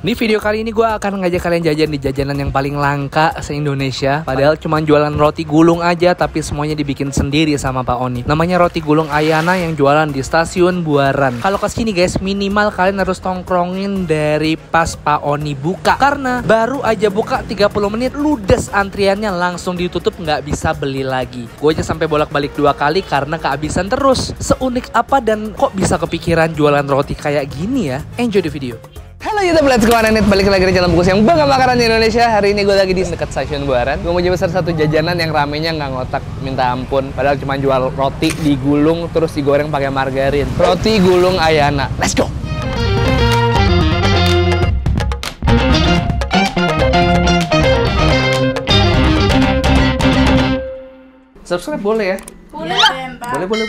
Di video kali ini gue akan ngajak kalian jajan di jajanan yang paling langka se-Indonesia. Padahal cuma jualan roti gulung aja, tapi semuanya dibikin sendiri sama Pak Oni. Namanya roti gulung Ayana yang jualan di Stasiun Buaran. Kalau kesini guys, minimal kalian harus tongkrongin dari pas Pak Oni buka. Karena baru aja buka 30 menit, ludes antriannya langsung ditutup, nggak bisa beli lagi. Gue aja sampai bolak-balik 2 kali karena kehabisan terus. Seunik apa dan kok bisa kepikiran jualan roti kayak gini ya? Enjoy the video. Halo YouTube, let's go Ananit. Balik lagi di channel Bungkus yang bangga makanan di Indonesia. Hari ini gue lagi di dekat Stasiun Buaran. Gue mau coba satu jajanan yang ramenya nggak ngotak, minta ampun. Padahal cuma jual roti digulung terus digoreng pakai margarin. Roti gulung Ayana. Let's go. Subscribe boleh ya? Boleh. Boleh.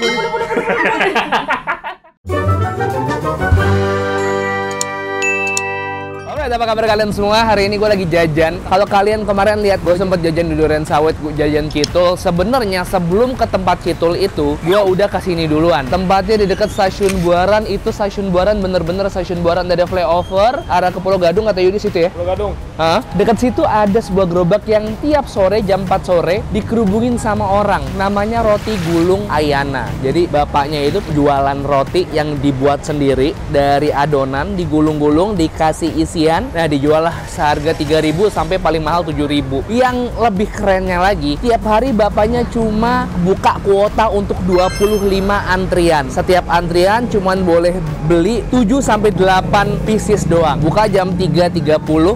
Alright, apa kabar kalian semua? Hari ini gue lagi jajan. Kalau kalian kemarin lihat gue sempat jajan di Duren Sawit, gue jajan Kitul. Sebenarnya sebelum ke tempat Kitul itu, gue udah kesini duluan. Tempatnya di dekat Stasiun Buaran. Itu Stasiun Buaran, bener-bener Stasiun Buaran. Ada flyover arah ke Pulau Gadung atau di situ ya? Pulau Gadung. Hah? Dekat situ ada sebuah gerobak yang tiap sore jam 4 sore dikerubungin sama orang. Namanya roti gulung Ayana. Jadi bapaknya itu jualan roti yang dibuat sendiri dari adonan, digulung-gulung, dikasih isian. Nah, dijual lah seharga 3.000 sampai paling mahal 7.000. Yang lebih kerennya lagi, tiap hari bapaknya cuma buka kuota untuk 25 antrian. Setiap antrian cuman boleh beli 7 sampai 8 pieces doang. Buka jam 3.30,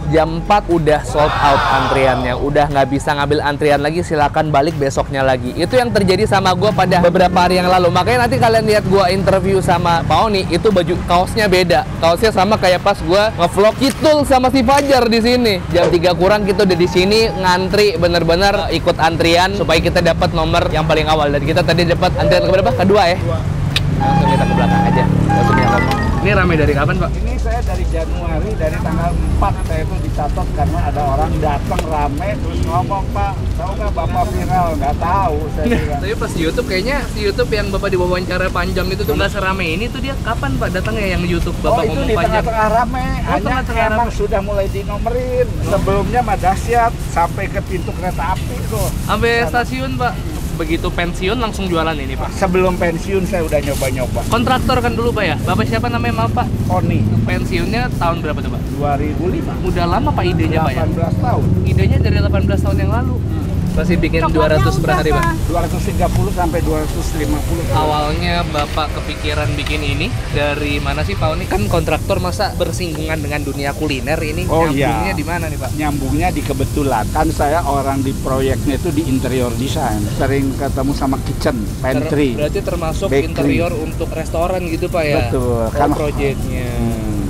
jam 4 udah sold out antriannya. Udah nggak bisa ngambil antrian lagi, silakan balik besoknya lagi. Itu yang terjadi sama gue pada beberapa hari yang lalu. Makanya nanti kalian lihat gue interview sama Pak Oni, itu baju kaosnya beda. Kaosnya sama kayak pas gue ngevlog Kitul sama si Fajar di sini. Jam 3 kurang kita udah di sini ngantri, bener-bener ikut antrian supaya kita dapat nomor yang paling awal. Dan kita tadi dapat antrian keberapa? Kedua ya. Langsung kita ke belakang aja. Langsung kita ngomong. Ini ramai dari kapan, Pak? Ini saya dari Januari, dari tanggal 4 saya itu dicatat karena ada orang datang rame terus ngomong, Pak, tahu nggak Bapak viral? Nggak tahu saya juga. Tapi pas di YouTube kayaknya di YouTube yang Bapak diwawancara panjang itu tuh nggak serame ini tuh dia kapan Pak datangnya yang YouTube Bapak itu ngomong di panjang? tengah-tengah rame, hanya tengah-tengah emang rame. sudah mulai dinomerin. Sebelumnya mah dahsyat sampai ke pintu kereta api tuh. Sampai stasiun Pak. Begitu pensiun langsung jualan ini Pak. Sebelum pensiun saya udah nyoba-nyoba. Kontraktor kan dulu Pak ya? Bapak siapa namanya maaf Pak? Oni, Pensiunnya tahun berapa tuh Pak? 2005. Udah lama Pak idenya Pak ya? 18 tahun. Idenya dari 18 tahun yang lalu. Masih bikin 200 per hari Pak? 230 sampai 250. Awalnya Bapak kepikiran bikin ini dari mana sih Pak? Ini kan kontraktor masa bersinggungan dengan dunia kuliner ini. Oh, nyambungnya iya. di mana nih Pak? Nyambungnya di kebetulan kan saya orang di proyeknya itu di interior design, sering ketemu sama kitchen, pantry. Berarti termasuk bakery. interior untuk restoran gitu Pak ya? Betul, Kan kan proyeknya.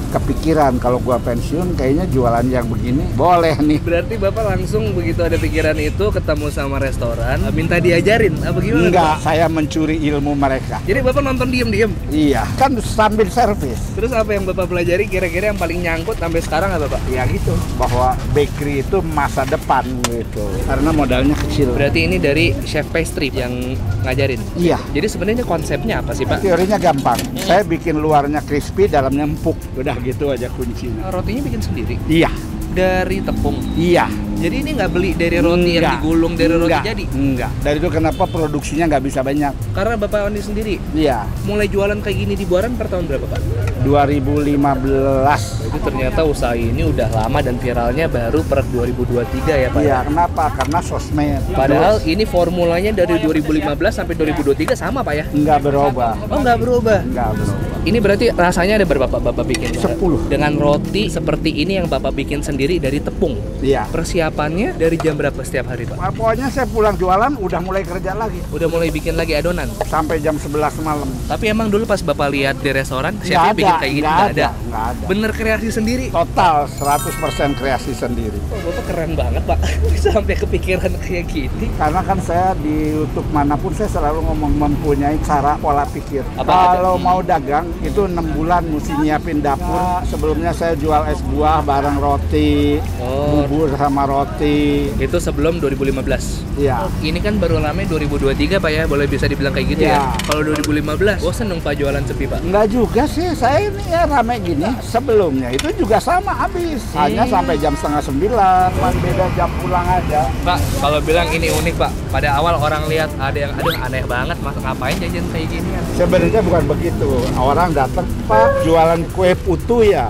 Kepikiran kalau gua pensiun kayaknya jualan yang begini boleh nih. Berarti Bapak langsung begitu ada pikiran itu ketemu sama restoran, minta diajarin apa gimana? Enggak, Pak? saya mencuri ilmu mereka. Jadi Bapak nonton diem-diem. Iya, kan sambil servis. Terus apa yang Bapak pelajari kira-kira yang paling nyangkut sampai sekarang apa Pak? Ya gitu, bahwa bakery itu masa depan gitu. Karena modalnya kecil. Berarti ini dari chef pastry yang ngajarin. Iya. Jadi sebenarnya konsepnya apa sih Pak? Teorinya gampang. Saya bikin luarnya crispy, dalamnya empuk. Udah gitu aja kuncinya. Rotinya bikin sendiri Iya. dari tepung. Iya. Jadi ini nggak beli dari roti yang Enggak. digulung dari roti Enggak. jadi. Enggak. Dari itu kenapa produksinya nggak bisa banyak? Karena Bapak Oni sendiri Iya. mulai jualan kayak gini di Buaran per tahun berapa Pak? 2015. Itu ternyata usaha ini udah lama dan viralnya baru per 2023 ya Pak? Iya, kenapa? Karena sosmed. Padahal ini formulanya dari 2015 sampai 2023 sama Pak ya? Nggak berubah. Oh nggak berubah? Nggak berubah. Ini berarti rasanya ada berapa Bapak bikin? 10. Dengan roti seperti ini yang Bapak bikin sendiri dari tepung. Iya. Persiapannya dari jam berapa setiap hari Pak? Nah, pokoknya saya pulang jualan udah mulai kerja lagi. Udah mulai bikin lagi adonan? Sampai jam 11 malam. Tapi emang dulu pas Bapak lihat di restoran, Nggak chefnya bikin ada, kayak gini nggak nggak ada? Nggak ada. Bener kreasi sendiri? Total 100% kreasi sendiri. Oh, Bapak keren banget Pak, sampai kepikiran kayak gini. Karena kan saya di YouTube manapun saya selalu ngomong mempunyai cara pola pikir. Apa Kalau aja? mau dagang itu 6 bulan mesti nyiapin dapur. Sebelumnya saya jual es buah bareng roti, Oh. bubur sama roti. Itu sebelum 2015. Iya. Ini kan baru rame 2023 Pak ya, boleh bisa dibilang kayak gitu ya. Kalau 2015, bosan dong Pak jualan sepi Pak? Enggak juga sih, saya ini ya rame gini. Sebelumnya itu juga sama habis. Hanya sampai jam 8:30, cuman beda jam pulang aja. Pak, kalau bilang ini unik Pak, pada awal orang lihat ada yang aduh aneh banget, masa ngapain jajan kayak gini ya? Sebenarnya bukan begitu. Orang datang, Pak, jualan kue putu ya.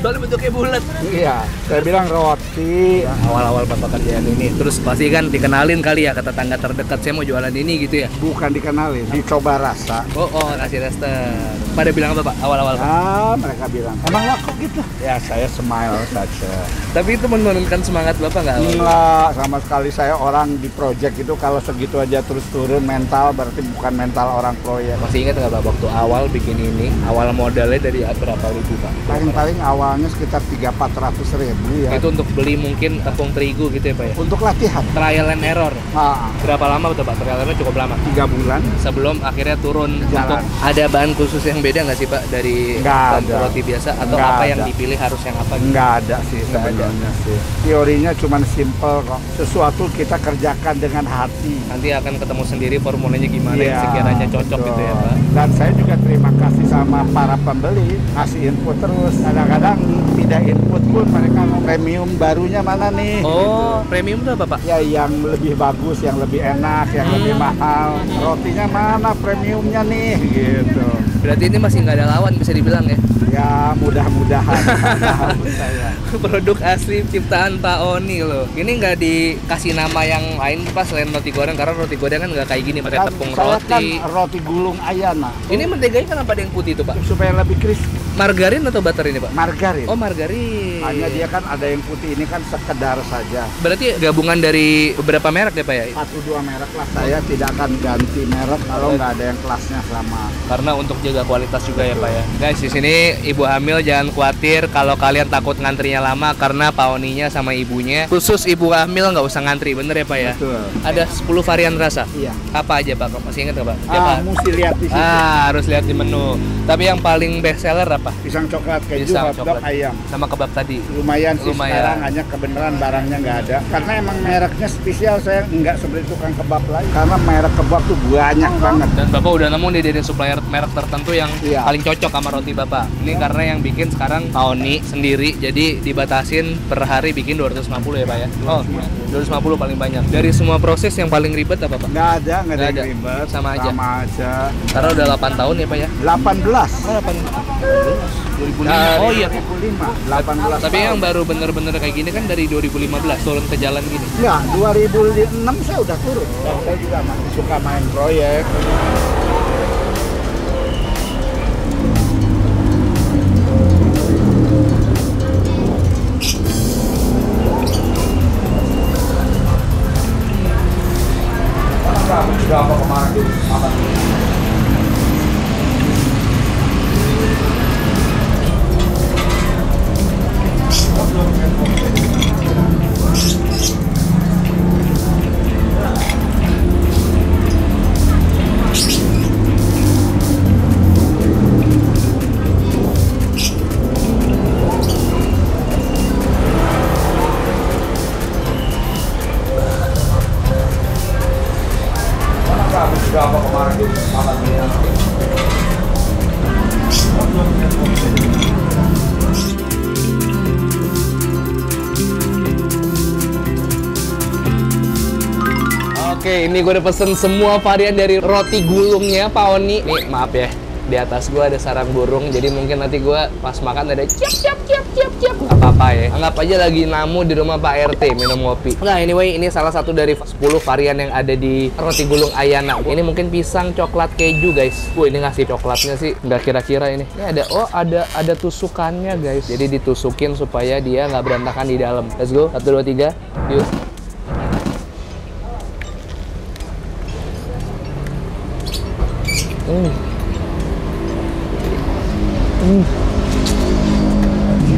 Soalnya bentuknya bulat. Iya, saya bilang roti. Awal-awal Bapak kerjaan ini, terus pasti kan dikenalin kali ya ke tetangga terdekat, saya mau jualan ini gitu ya? Bukan dikenalin, dicoba rasa. Oh, kasih tester. Pada bilang apa Pak, awal-awal Pak? Mereka bilang, emang laku gitu? Ya, saya smile saja. Tapi itu menurunkan semangat Bapak nggak? Enggak, sama sekali. Saya orang di project itu kalau segitu aja terus turun mental, berarti bukan mental orang proyek. Masih ingat nggak Pak, waktu awal bikin ini, awal modalnya dari berapa ribu Pak? Paling-paling awalnya sekitar 300-400 ribu ya. Itu untuk beli mungkin tepung terigu gitu ya Pak ya? Untuk latihan. Trial and error. Nah, Berapa lama betul Pak? Trial and error cukup lama? 3 bulan. Sebelum akhirnya turun. Jalan. Untuk ada bahan khusus yang beda nggak sih Pak dari Nggak bahan ada. roti biasa? Atau Nggak apa yang ada. dipilih harus yang apa gitu? Nggak ada sih Nggak ada. sebenarnya sih. Teorinya cuma simple kok. Sesuatu kita kerjakan dengan hati. Nanti akan ketemu sendiri formulanya gimana Iya, yang sekiranya cocok betul. gitu ya Pak? Dan saya juga terima kasih sama para pembeli, ngasih input terus. Kadang-kadang tidak input pun mereka mau premium barunya mana nih. Oh, premium itu apa Pak? Ya yang lebih bagus, yang lebih enak, yang lebih mahal. Rotinya mana premiumnya nih gitu. Berarti ini masih nggak ada lawan bisa dibilang ya? Ya mudah-mudahan. Menurut saya. Produk asli ciptaan Pak Oni loh. Ini nggak dikasih nama yang lain Pak selain roti goreng, karena roti goreng kan nggak kayak gini pakai Dan tepung saya kan roti. roti gulung ayana. Ini menteganya kenapa ada yang putih itu Pak? Supaya lebih crispy. Margarin atau butter ini Pak? Margarin. Oh margarin. Hanya dia kan ada yang putih, ini kan sekedar saja. Berarti gabungan dari beberapa merek ya Pak ya? 1-2 merek lah. Saya tidak akan ganti merek kalau nggak ada yang kelasnya sama. Karena untuk jaga kualitas juga ya Pak ya. Guys, di sini ibu hamil jangan khawatir kalau kalian takut ngantrinya lama, karena Pak Oninya sama ibunya. Khusus ibu hamil nggak usah ngantri, bener ya Pak ya? Betul. Ada 10 varian rasa. Iya. Apa aja Pak? Masih ingat nggak Pak? Ya, Pak? Mesti lihat di situ. Harus lihat di menu. Tapi yang paling best seller apa? Pisang coklat, keju, Pisang hotdog, coklat. ayam. Sama kebab tadi. Lumayan sih Lumayan. sekarang, hanya kebenaran barangnya nggak ada. Karena emang mereknya spesial, saya nggak seperti tukang kebab lain. Karena merek kebab tuh banyak banget. Dan Bapak udah nemu nih dari supplier merek tertentu yang Iya. paling cocok sama roti Bapak. Ini karena yang bikin sekarang Pak Oni sendiri, jadi dibatasin per hari bikin 250 ya Pak ya? Oh, 250 paling banyak. Dari semua proses yang paling ribet apa Pak? Nggak ada Nggak yang ada. ribet. Sama aja. Sama aja. Karena udah 8 tahun ya Pak ya? 18. Oh, 2005. Dari Oh iya. 2005. 18 Tapi tahun. yang baru bener-bener kayak gini kan dari 2015 turun ke jalan gini. Ya, 2006 saya udah turun. Dan saya juga masih suka main proyek. Sudah apa kemarin makan? Sudah apa kemarin makan? Oke, ini gue udah pesen semua varian dari roti gulungnya Pak Oni. Nih, maaf ya, di atas gue ada sarang burung, jadi mungkin nanti gue pas makan ada ciap. Nggak apa-apa ya, anggap aja lagi namu di rumah Pak RT minum kopi. Nah, anyway, ini salah satu dari 10 varian yang ada di roti gulung Ayana. Ini mungkin pisang coklat keju guys. Ini ngasih coklatnya sih nggak kira-kira ini. Ini ada tusukannya guys, jadi ditusukin supaya dia nggak berantakan di dalam. Let's go, 1, 2, 3, yuk.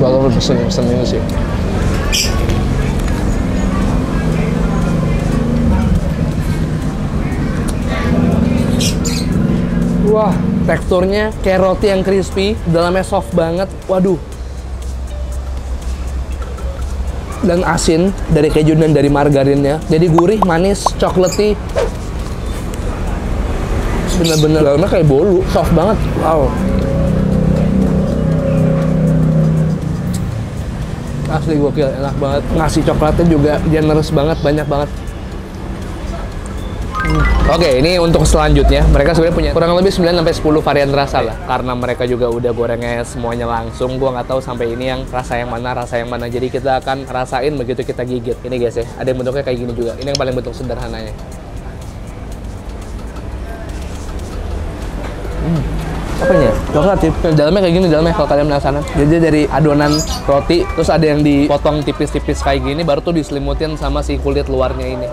Kalau pesen ini sih. Wah, teksturnya kayak roti yang crispy, dalamnya soft banget. Waduh. dan asin dari keju dan dari margarinnya. Jadi gurih, manis, chocolatey. Bener-bener dalamnya kayak bolu, soft banget. Wow. Asli gokil, enak banget. Ngasih coklatnya juga generous banget, banyak banget. Oke, ini untuk selanjutnya. Mereka sebenarnya punya kurang lebih 9-10 varian rasa lah. Karena mereka juga udah gorengnya semuanya langsung, gua nggak tahu sampai ini yang rasa yang mana. Jadi kita akan rasain begitu kita gigit. Ini guys ya, ada yang bentuknya kayak gini juga. Ini yang paling bentuk sederhananya. Apa ini ya? Coklat sih. Dalamnya kayak gini, dalamnya kalau kalian penasaran. Jadi dari adonan roti, terus ada yang dipotong tipis-tipis kayak gini, baru tuh diselimutin sama si kulit luarnya ini.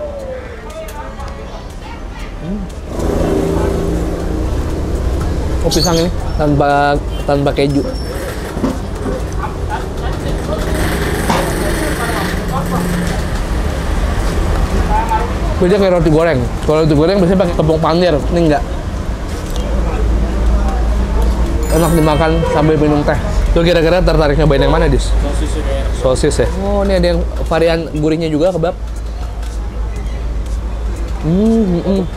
Oh, pisang ini tanpa keju. Beda kayak roti goreng. Kalau roti goreng biasanya pakai tepung panir, ini enggak. Enak dimakan sambil minum teh. Tuh kira-kira tertarik nyobain yang mana, Dis? Sosis ya. Oh, ini ada yang varian gurihnya juga, kebab.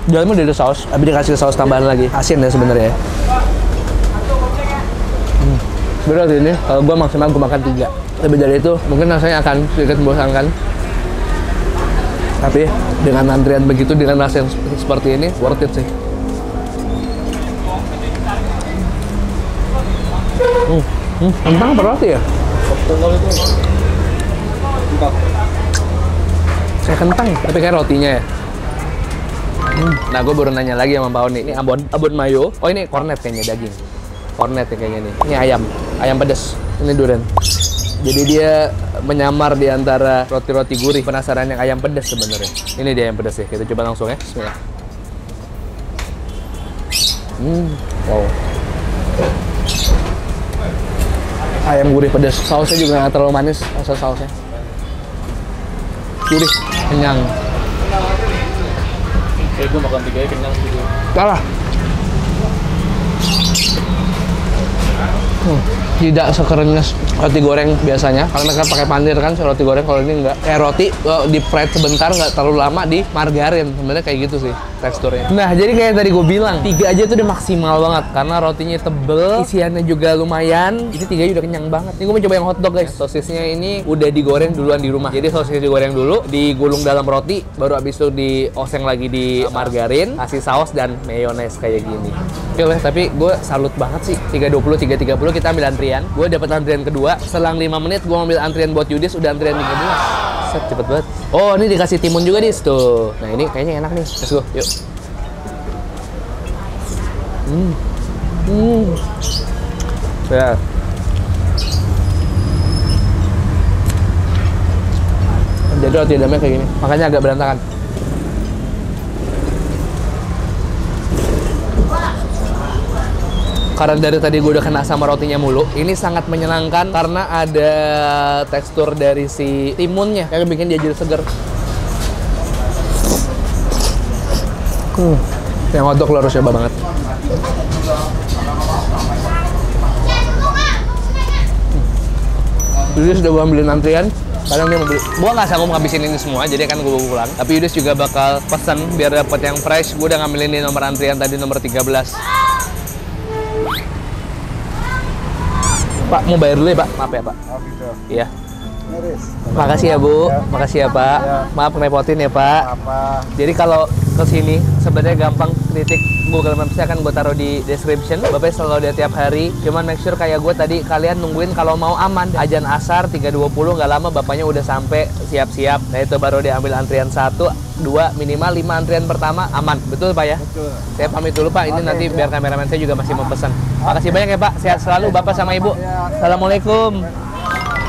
Dalamnya udah ada saus, tapi dikasih saus tambahan lagi. Asin ya sebenarnya. Berarti ini kalau gue maksimal gue makan 3. Lebih dari itu mungkin rasanya akan sedikit membosankan. Tapi dengan antrian begitu, dengan rasa yang seperti ini, worth it sih. Kentang apa roti ya? Saya kentang, tapi kayak rotinya ya. Nah, gue baru nanya lagi sama Pak Oni. Ini abon mayo. Oh, ini kornet kayaknya, daging. Kornet ya kayaknya nih. Ini ayam pedas. Ini durian. Jadi dia menyamar di antara roti-roti gurih. Penasaran yang ayam pedas sebenarnya. Ini dia ayam pedas ya. Kita coba langsung ya. Bismillah. Wow. Ayam gurih pedas. Sausnya juga nggak terlalu manis. Rasa sausnya. Gurih, kenyang. Kayak gue makan 3 kenyang gitu. Kalah. Tidak sekerenyes roti goreng biasanya, karena mereka pakai panir kan roti goreng. Kalau ini enggak, kayak roti di fried sebentar, nggak terlalu lama di margarin. Sebenarnya kayak gitu sih teksturnya. Nah, jadi kayak tadi gue bilang, 3 aja tuh udah maksimal banget karena rotinya tebel, isiannya juga lumayan. Ini 3 udah kenyang banget. Ini gue mau coba yang hotdog guys. Sosisnya ini udah digoreng duluan di rumah. Jadi sosisnya digoreng dulu, digulung dalam roti, baru abis itu dioseng lagi di margarin, kasih saus dan mayones kayak gini. Oke lah, tapi gue salut banget sih. 3.20, 3.30 kita ambil antrian. Gue dapet antrian kedua. Selang 5 menit gue ambil antrian buat Yudis, udah antrian 13. Set, cepet banget. Oh, ini dikasih timun juga, Dis, tuh. Nah, ini kayaknya enak nih. Let's go, yuk. Ya. Jadi roti dalamnya kayak gini. Makanya agak berantakan. Karena dari tadi gue udah kena sama rotinya mulu, ini sangat menyenangkan karena ada tekstur dari si timunnya yang bikin dia jadi seger. Yang hotdog lo harus coba banget. Yudis udah gue ambilin antrian, kadang dia mau beli. Gue nggak sanggup ngabisin ini semua, jadi kan gue bawa pulang. Tapi Yudis juga bakal pesan biar dapet yang fresh. Gue udah ngambilin di nomor antrian tadi, nomor 13. Pak, mau bayar dulu ya, Pak? Maaf ya, Pak. Oh gitu. Iya. Miris. Makasih ya, Bu. Makasih ya, Pak. Maaf ngerepotin ya, Pak. Apa? Jadi kalau kesini sebenarnya gampang, kritik Google Maps akan gue taruh di description. Bapak selalu ada tiap hari. Cuman make sure kayak gue tadi, kalian nungguin kalau mau aman. Ajan asar 3.20, nggak lama bapaknya udah sampai siap-siap. Nah itu baru diambil antrian 1, 2, minimal 5 antrian pertama aman. Betul Pak ya? Betul. Saya pamit dulu Pak. Ini nanti biar kameramen saya juga masih mau pesan. Makasih banyak ya Pak. Sehat selalu Bapak sama Ibu. Assalamualaikum.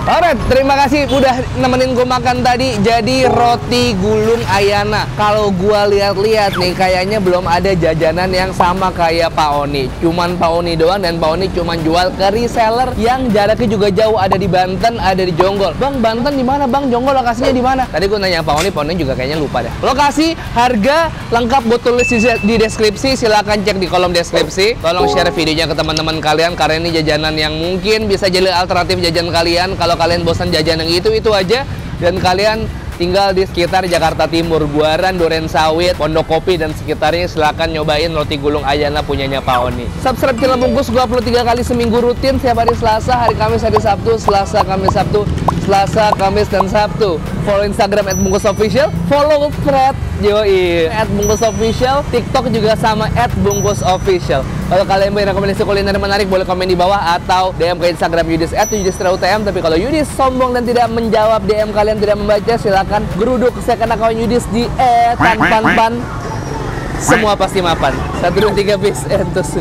Alright, terima kasih udah nemenin gue makan tadi. Jadi roti gulung Ayana. Kalau gue lihat-lihat nih, kayaknya belum ada jajanan yang sama kayak Pak Oni. Cuman Pak Oni doang, dan Pak Oni cuman jual ke reseller yang jaraknya juga jauh. Ada di Banten, ada di Jonggol. Bang, Banten di mana Bang? Jonggol lokasinya di mana? Tadi gue nanya Pak Oni juga kayaknya lupa deh. Lokasi, harga, lengkap gue tulis di deskripsi. Silahkan cek di kolom deskripsi. Tolong share videonya ke teman-teman kalian karena ini jajanan yang mungkin bisa jadi alternatif jajan kalian. Kalau kalian bosan jajan yang itu aja, dan kalian tinggal di sekitar Jakarta Timur, Buaran, Durensawit, Pondok Kopi, dan sekitarnya, silahkan nyobain roti gulung Ayana punyanya Pak Oni. Subscribe channel Bungkus 23 kali seminggu rutin, setiap hari Selasa, hari Kamis, hari Sabtu, Selasa, Kamis, Sabtu, Selasa, Kamis, dan Sabtu. Follow Instagram @bungkusofficial, follow thread Yoi @bungkusofficial, TikTok juga sama @bungkusofficial. Kalau kalian punya rekomendasi kuliner menarik, boleh komen di bawah atau DM ke Instagram Yudis @yudisrautm. Tapi kalau Yudis sombong dan tidak menjawab DM kalian, tidak membaca, silakan geruduk second account Yudis di @tanpanpan. Semua pasti mapan. 1, 2, 3 peace. Entus.